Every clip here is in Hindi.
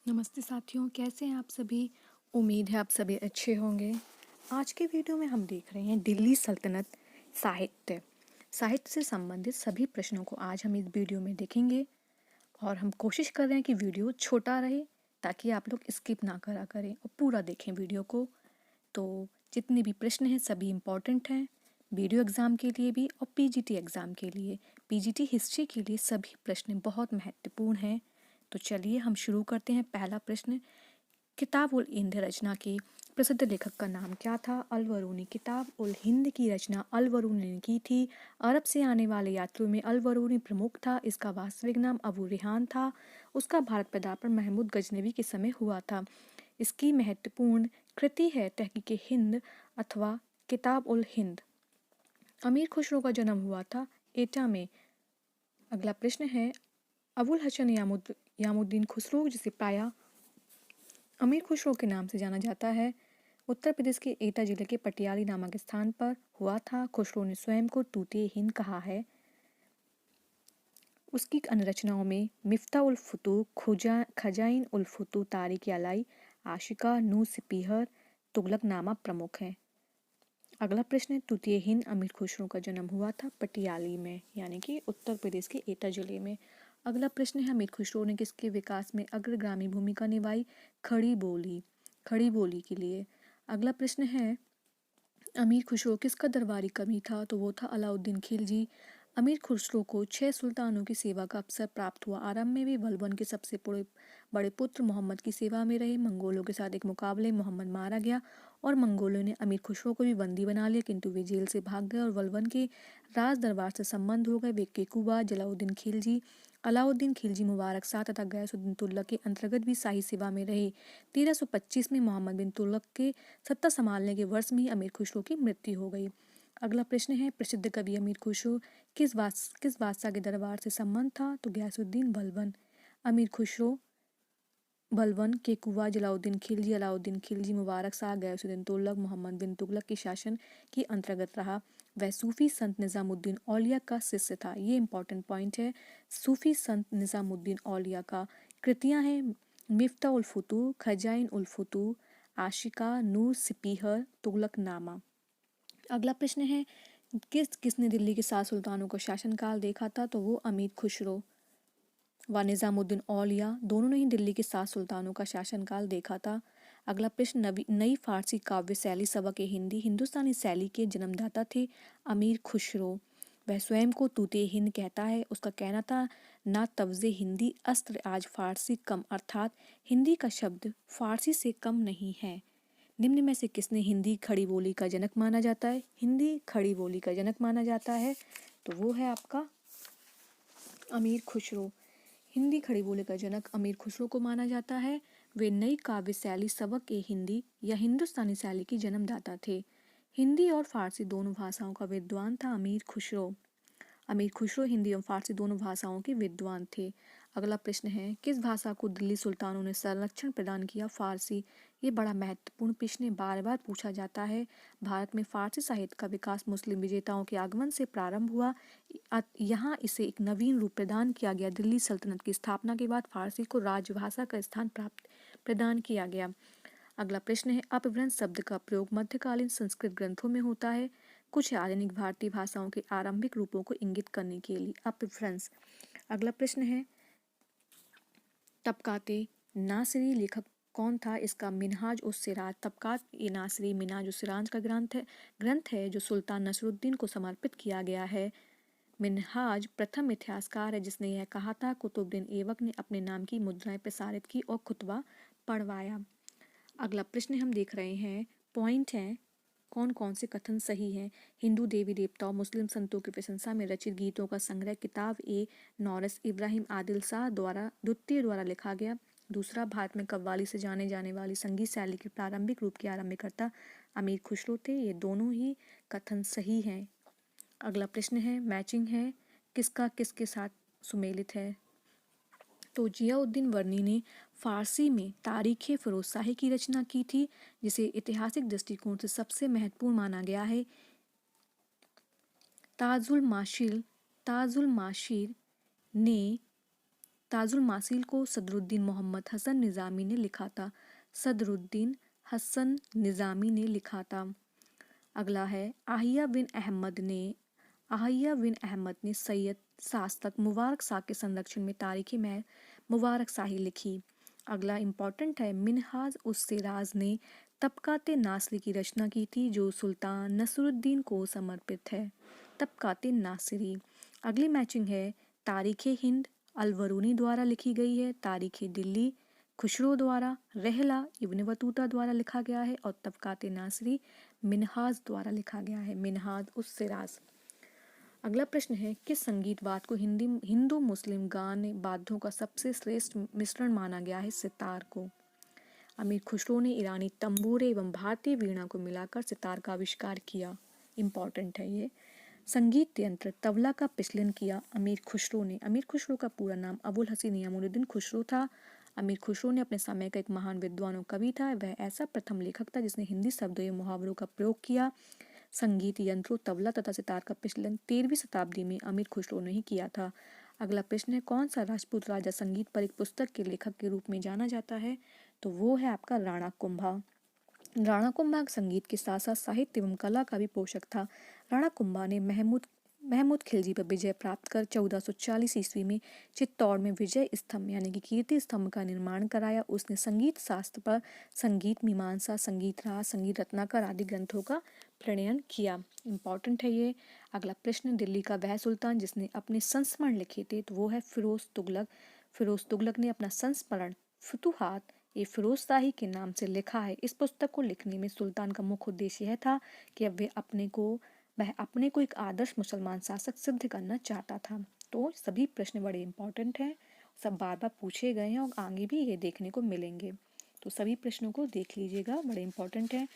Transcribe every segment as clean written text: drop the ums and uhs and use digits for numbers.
नमस्ते साथियों, कैसे हैं आप सभी। उम्मीद है आप सभी अच्छे होंगे। आज के वीडियो में हम देख रहे हैं दिल्ली सल्तनत साहित्य साहित्य से संबंधित सभी प्रश्नों को आज हम इस वीडियो में देखेंगे। और हम कोशिश कर रहे हैं कि वीडियो छोटा रहे ताकि आप लोग स्किप ना करा करें और पूरा देखें वीडियो को। तो जितने भी प्रश्न हैं सभी इम्पोर्टेंट हैं, वीडियो एग्ज़ाम के लिए भी और पीजीटी एग्ज़ाम के लिए, पीजीटी हिस्ट्री के लिए सभी प्रश्न बहुत महत्वपूर्ण हैं। तो चलिए हम शुरू करते हैं। पहला प्रश्न, किताब उल हिंद रचना के प्रसिद्ध लेखक का नाम क्या था? अल-बरूनी। किताब उल हिंद की रचना अल-बरूनी ने की थी। अरब से आने वाले यात्रियों में अल-बरूनी प्रमुख था। इसका वास्तविक नाम अबू रेहान था। उसका भारत पदार्पण महमूद गजनवी के समय हुआ था। इसकी महत्वपूर्ण कृति है तहकीक हिंद अथवा किताब उल हिंद। अमीर खुसरो का जन्म हुआ था एटा में। अगला प्रश्न है, अबुल हसन यामुद्दीन खुसरो, जिसे प्रायः अमीर खुसरो के नाम से जाना जाता है, उत्तर प्रदेश के एटा जिले के पटियाली नामक स्थान पर हुआ था। खुसरो ने स्वयं को तूते हिंद कहा है। उसकी अन्य रचनाओं में मिफ्ता उल फुतूह, खजाइन उल फुतूह, तारिक अलाई, आशिका, नू सिपीहर, तुगलकनामा प्रमुख हैं। अगला प्रश्न है, तूतिए हिंद अमीर खुसरो का जन्म हुआ था पटियाली में, यानी कि उत्तर प्रदेश के एटा जिले में। अगला प्रश्न है, अमीर खुसरो ने किसके विकास में अग्रगामी भूमिका निभाई? खड़ी बोली के लिए। अगला प्रश्न है, अमीर खुसरो किसका दरबारी कवि था? तो वो था अलाउद्दीन खिलजी। अमीर खुसरो को 6 सुल्तानों की सेवा का अवसर प्राप्त हुआ। आरंभ में वे बलबन के सबसे बड़े पुत्र मोहम्मद की सेवा में रहे। मंगोलों के साथ एक मुकाबले मोहम्मद मारा गया और मंगोलों ने अमीर खुसरो को भी बंदी बना लिया, किंतु वे जेल से भाग गए और बलबन के राज दरबार से संबंध हो गए। वे केकुबाद अलाउद्दीन खिलजी मुबारक शाह तथा गयासुद्दीन तुगलक के अंतर्गत भी शाही सेवा में रहे। 1325 में मोहम्मद बिन तुगलक के सत्ता संभालने के वर्ष में ही अमीर खुसरो की मृत्यु हो गई। अगला प्रश्न है, प्रसिद्ध कवि अमीर खुसरो किस बादशाह के दरबार से संबंध था? तो गयासुद्दीन बलबन। अमीर खुसरो बलबन, केकुबाद, अलाउद्दीन खिलजी, मुबारक शाह, गयासुद्दीन तुगलक, मोहम्मद बिन तुगलक के शासन के अंतर्गत रहा। वह सूफी संत निजामुद्दीन औलिया का शिष्य था। ये इंपॉर्टेंट पॉइंट है। सूफी संत निजामुद्दीन औलिया का कृतियां हैं मिफ्ता उल फुतूह, खजाइन उल फुतूह, आशिका, नूर सिपीहर, तुगलकनामा। अगला प्रश्न है, किसने दिल्ली के 7 सुल्तानों का शासनकाल देखा था? तो वो अमीर खुसरो व निजामुद्दीन औलिया दोनों ने ही दिल्ली के 7 सुल्तानों का शासनकाल देखा था। अगला प्रश्न, नई फारसी काव्य शैली सबक हिंदी हिंदुस्तानी शैली के जन्मदाता थे अमीर खुसरो। वह स्वयं को तूते हिंद कहता है। उसका कहना था, ना तवज़े हिंदी अस्त्र आज फारसी कम, अर्थात हिंदी का शब्द फारसी से कम नहीं है। निम्न में से किसने हिंदी खड़ी बोली का जनक माना जाता है? हिंदी खड़ी बोली का जनक माना जाता है तो वो है आपका अमीर खुसरो। हिंदी खड़ी बोली का जनक अमीर खुसरो को माना जाता है। वे नई काव्य शैली सबक हिंदी या हिंदुस्तानी शैली की जन्मदाता थे। हिंदी और फारसी दोनों भाषाओं का विद्वान था अमीर खुसरो हिंदी और फारसी दोनों भाषाओं के विद्वान थे। अगला प्रश्न है, किस भाषा को दिल्ली सुल्तानों ने संरक्षण प्रदान किया? फारसी। ये बड़ा महत्वपूर्ण प्रश्न बार बार पूछा जाता है। भारत में फारसी साहित्य का विकास मुस्लिम विजेताओं के आगमन से प्रारंभ हुआ। यहाँ इसे एक नवीन रूप प्रदान किया गया। दिल्ली सल्तनत की स्थापना के बाद फारसी को राजभाषा का स्थान प्रदान किया गया। अगला प्रश्न है, अपभ्रंश शब्द का प्रयोग मध्यकालीन संस्कृत ग्रंथों में होता है कुछ आधुनिक भारतीय भाषाओं के आरंभिक रूपों को इंगित करने के लिए। अपभ्रंश। अगला प्रश्न है, तबकाते नासिरी लेखक कौन था? इसका मिनहाज उस सिराज। तबकात ए नासिरी मिनहाज उस सिराज का ग्रंथ है जो सुल्तान नसरुद्दीन को समर्पित किया गया है। मिनहाज प्रथम इतिहासकार है जिसने यह कहा था, कुतुबुद्दीन ऐबक ने अपने नाम की मुद्राएं प्रसारित की और खुतबा पढ़वाया। अगला प्रश्न हम देख रहे हैं, पॉइंट है कौन कौन से कथन सही हैं। हिंदू देवी देवताओं मुस्लिम संतों की प्रशंसा में रचित गीतों का संग्रह किताब ए नौरस इब्राहिम आदिल शाह द्वितीय द्वारा लिखा गया। दूसरा, भारत में कव्वाली से जाने जाने वाली संगीत शैली के प्रारंभिक रूप के आरंभकर्ता अमीर खुसरो थे। ये दोनों ही कथन सही हैं। अगला प्रश्न है, मैचिंग है, किसका किसके साथ सुमेलित है? तो जियाउद्दीन वर्नी ने फारसी में तारीख़ फ़िरोज़शाही की रचना की थी, जिसे ऐतिहासिक दृष्टिकोण से सबसे महत्वपूर्ण माना गया है। ताजुल माशिर ने ताजुल मासील को सदरुद्दीन मोहम्मद हसन निज़ामी ने लिखा था। सदरुद्दीन हसन निज़ामी ने लिखा था। अगला है आहिया बिन अहमद ने सैयद सास्तक मुबारक शाह के संरक्षण में तारीखी में मुबारक शाही लिखी। अगला इम्पॉर्टेंट है मिनहाज उस सिराज ने तबकाते नासरी की रचना की थी जो सुल्तान नसरुद्दीन को समर्पित है। तबकाते नासरी। अगली मैचिंग है तारीख हिंद अलवरूनी द्वारा लिखी गई है। तारीख दिल्ली खुशरो द्वारा, रहला इब्न बतूता द्वारा लिखा गया है और तबकाते नासरी मिनहाज द्वारा लिखा गया है। मिनहाज उस सिराज। अगला प्रश्न है किस संगीत वाद्य को हिंदू मुस्लिम गान वाद्यों का सबसे श्रेष्ठ मिश्रण माना गया है? सितार को। अमीर खुसरो ने ईरानी तंबूरे एवं भारतीय वीणा को मिलाकर सितार का आविष्कार किया। इम्पॉर्टेंट है ये। संगीत यंत्र तबला का प्रचलन किया अमीर खुसरो ने। अमीर खुसरो का पूरा नाम अबुल हसन यामुनुद्दीन खुसरो था। अमीर खुसरो ने अपने समय का एक महान विद्वान और कवि था। वह ऐसा प्रथम लेखक था जिसने हिंदी शब्दों एवं मुहावरों का प्रयोग किया। संगीत यंत्रों तबला तथा सितार का प्रचलन 13वीं शताब्दी में अमीर खुसरो ने ही किया था। अगला प्रश्न है कौन सा राजपूत राजा संगीत पर एक पुस्तक के लेखक के रूप में जाना जाता है? तो वो है आपका राणा कुंभा। राणा कुंभा संगीत के साथ साथ साहित्य एवं कला का भी पोषक था। राणा कुंभा ने महमूद खिलजी पर विजय प्राप्त कर 1440 ईस्वी में चित्तौड़ में विजय स्तंभ यानी कि कीर्ति स्तंभ का निर्माण कराया। उसने संगीत शास्त्र पर संगीत मीमांसा, संगीत रास, संगीत रत्नाकर आदि ग्रंथों का प्रणयन किया। इम्पॉर्टेंट है ये। अगला प्रश्न दिल्ली का वह सुल्तान जिसने अपने संस्मरण लिखे थे तो वो है फिरोज तुगलक। फिरोज तुगलक ने अपना संस्मरण फुतुहात ये फिरोज शाही के नाम से लिखा है। इस पुस्तक को लिखने में सुल्तान का मुख्य उद्देश्य यह था कि वह अपने को एक आदर्श मुसलमान शासक सिद्ध करना चाहता था। तो सभी प्रश्न बड़े इंपॉर्टेंट हैं, सब बार बार पूछे गए हैं और आगे भी ये देखने को मिलेंगे। तो सभी प्रश्नों को देख लीजिएगा, बड़े इंपॉर्टेंट हैं।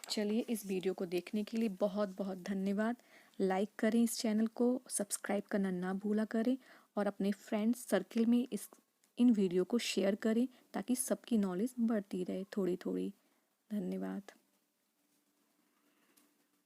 चलिए इस वीडियो को देखने के लिए बहुत बहुत धन्यवाद। लाइक करें इस चैनल को, सब्सक्राइब करना ना भूला करें और अपने फ्रेंड्स सर्किल में इन वीडियो को शेयर करें ताकि सबकी नॉलेज बढ़ती रहे थोड़ी थोड़ी। धन्यवाद।